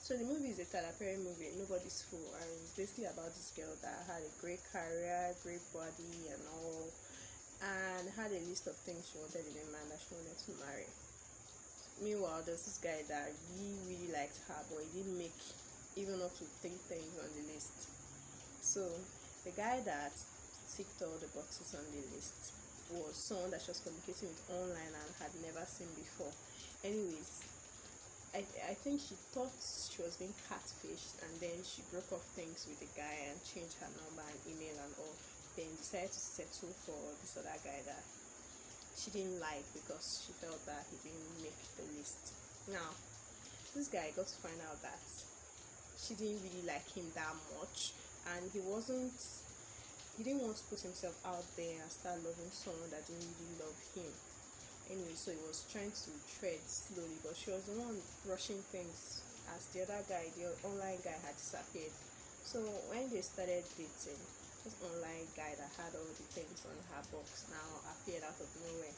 So the movie is a Tyler Perry movie, Nobody's Fool, and it's basically about this girl that had a great career, great body, and all, and had a list of things she wanted in a man that she wanted to marry. Meanwhile, there's this guy that really liked her, but he didn't make even up to 3 things on the list. So the guy that ticked all the boxes on the list was someone that she was communicating with online and had never seen before. Anyways, I think she thought she was being catfished, and then she broke off things with the guy and changed her number and email and all. Then decided to settle for this other guy that she didn't like because she felt that he didn't make the list. Now, this guy got to find out that she didn't really like him that much, and he didn't want to put himself out there and start loving someone that didn't really love him. Anyway, so he was trying to tread slowly, but she was the one rushing things as the other guy, the online guy, had disappeared. So when they started dating, this online guy that had all the things on her box now appeared out of nowhere.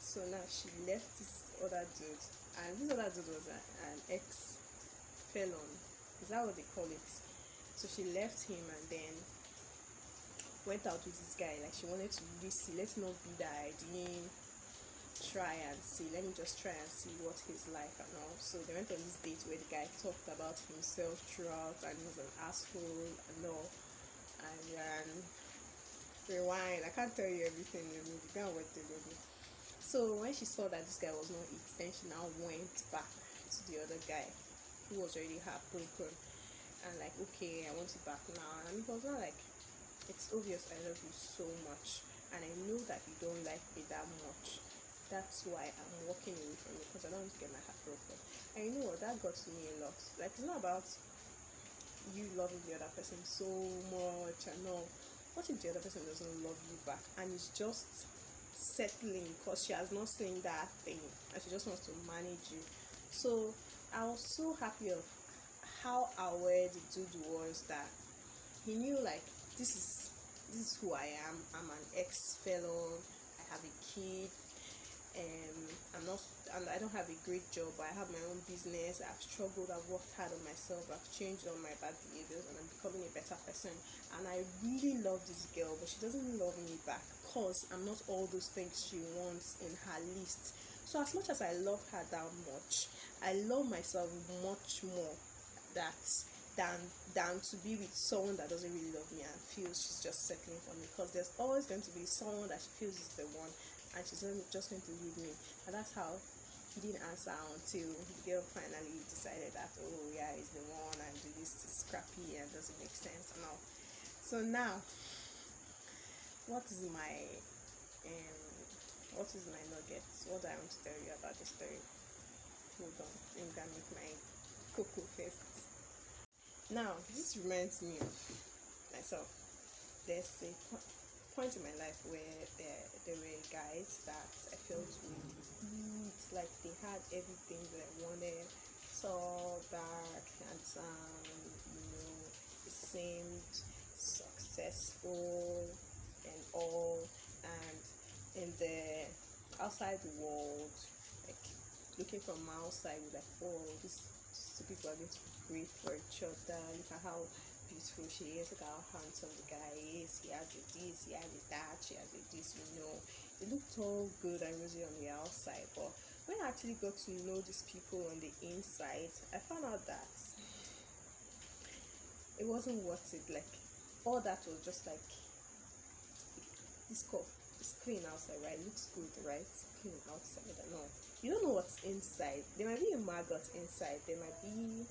So now she left this other dude, and this other dude was an ex-felon. Is that what they call it? So she left him and then went out with this guy. Like, she wanted to really see, let's not be that I didn't try and see, let me just try and see what he's like and all. So they went on this date where the guy talked about himself throughout, and he was an asshole and all. And rewind, I can't tell you everything in the movie, can't watch the movie. So when she saw that this guy was not it, then she now went back to the other guy who was already heartbroken and like, okay, I want it back now. And it was not like, it's obvious I love you so much and I know that you don't like me that much. That's why I'm walking away from you, because I don't want to get my heart broken. And you know what, that got to me a lot. Like, it's not about you loving the other person so much and all. What if the other person doesn't love you back and is just settling because she has not seen that thing and she just wants to manage you? So I was so happy of how aware the dude was, that he knew, like, this is who I am. I'm an ex-felon, I have a kid, I don't have a great job, but I have my own business. I've struggled, I've worked hard on myself, I've changed all my bad behaviors, and I'm becoming a better person. And I really love this girl, but she doesn't love me back because I'm not all those things she wants in her list. So as much as I love her that much, I love myself much more than to be with someone that doesn't really love me and feels she's just settling for me, because there's always going to be someone that she feels is the one and she's just going to leave me. And that's how he didn't answer until the girl finally decided that, oh yeah, he's the one, and this is crappy and doesn't make sense and all. So now, what is my nuggets? What I want to tell you about the story? Hold on, I'm gonna make my cocoa first. Now, this reminds me of myself. There's a point in my life where there were guys that I felt really good, like they had everything that I wanted. Tall, dark, handsome, they seemed successful and all. And in the outside world, like looking from outside, we're like, oh, these two people are going to be great for each other. Look at how beautiful she is, look at how handsome the guy is, he has a this, he has a that, she has a this, it looked all good and rosy on the outside. But when I actually got to know these people on the inside, I found out that it wasn't worth it. Like, all that was just like, this cup is clean outside, right? It looks good, right? It's clean outside and all. You don't know what's inside. There might be a maggot inside, there might be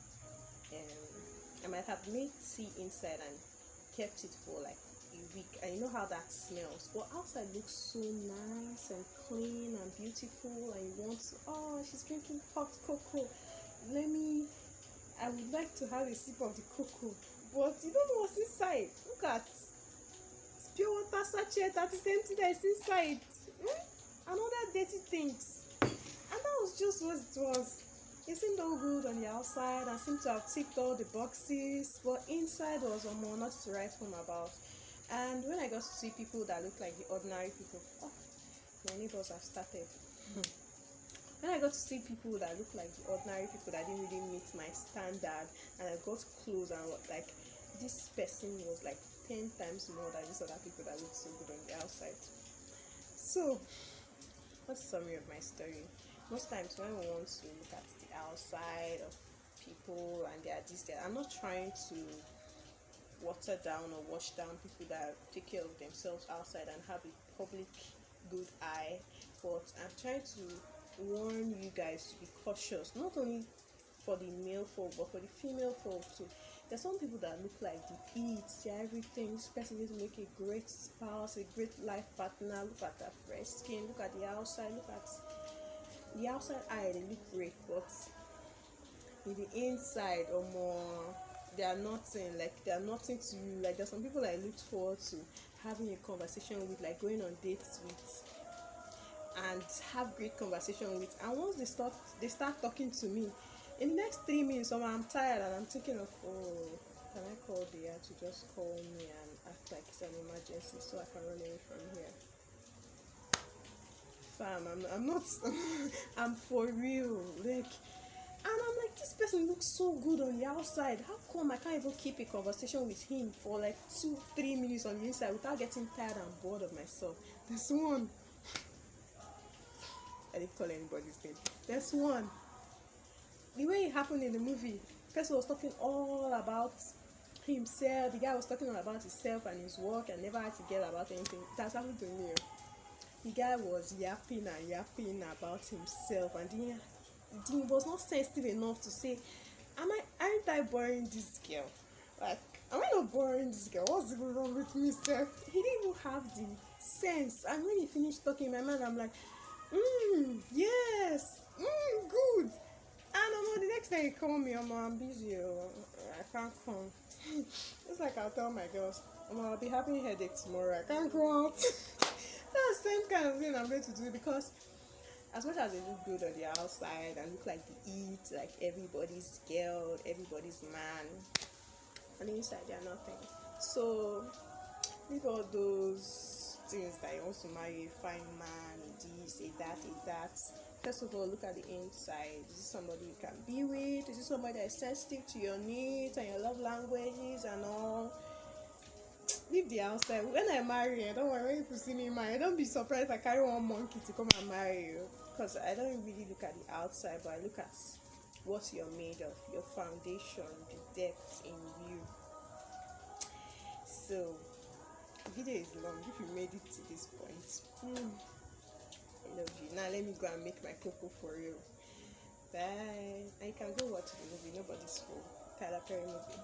I might have made tea inside and kept it for like a week, and you know how that smells. But outside looks so nice and clean and beautiful, and you want to, oh, she's drinking hot cocoa. I would like to have a sip of the cocoa, but you don't know what's inside. Look at, it's pure water sachet that is empty that is inside. And other dirty things. And that was just what it was. It seemed all good on the outside. I seemed to have ticked all the boxes, but inside was not to write home about. And when I got to see people that look like the ordinary people, my neighbors have started. When I got to see people that look like the ordinary people that didn't really meet my standard, and I got close and was like, this person was like 10 times more than these other people that look so good on the outside. So, what's the summary of my story? Most times when we want to look at the outside of people and they are this, I'm not trying to water down or wash down people that take care of themselves outside and have a public good eye, but I'm trying to warn you guys to be cautious, not only for the male folk but for the female folk too. There's some people that look like the eats, they're everything. This person needs to make a great spouse, a great life partner. Look at their fresh skin, look at the outside, look at the outside eye, they look great, but in the inside or more, they are nothing. Like, they are nothing to you. Like, there's some people I look forward to having a conversation with, like going on dates with, and have great conversation with, and once they start talking to me, in the next 3 minutes I'm tired and I'm thinking of, oh, can I call there to just call me and act like it's an emergency so I can run away from here? Fam, I'm not I'm for real. Like, and I'm like, this person looks so good on the outside, how come I can't even keep a conversation with him for like 2-3 minutes on the inside without getting tired and bored of myself? There's one, I didn't call anybody's name. There's one, the way it happened in the movie, the person was talking all about himself. The guy was talking all about himself and his work and never had to get about anything. That's happened to me. The guy was yapping and yapping about himself, and he was not sensitive enough to say, aren't I boring this girl? Like, am I not boring this girl? What's even wrong with me, sir? He didn't even have the sense. And when he finished talking in my mind, I'm like, yes, good. And the next time he called me, I'm busy, I can't come. It's like I'll tell my girls, I'll be having a headache tomorrow, I can't go out. That's the same kind of thing I'm going to do, because as much as they look good on the outside and look like they eat, like everybody's girl, everybody's man, on the inside they are nothing. So leave all those things that you want to marry a fine man, this, a that. First of all, look at the inside. Is this somebody you can be with? Is this somebody that is sensitive to your needs and your love languages and all? Leave the outside. When I marry you, don't worry, when people see me marry, don't be surprised if I carry one monkey to come and marry you. Because I don't really look at the outside, but I look at what you're made of, your foundation, the depth in you. So, the video is long if you made it to this point. I love you. Now let me go and make my cocoa for you. Bye. And you can go watch the movie. Nobody's fool. Tyler Perry movie.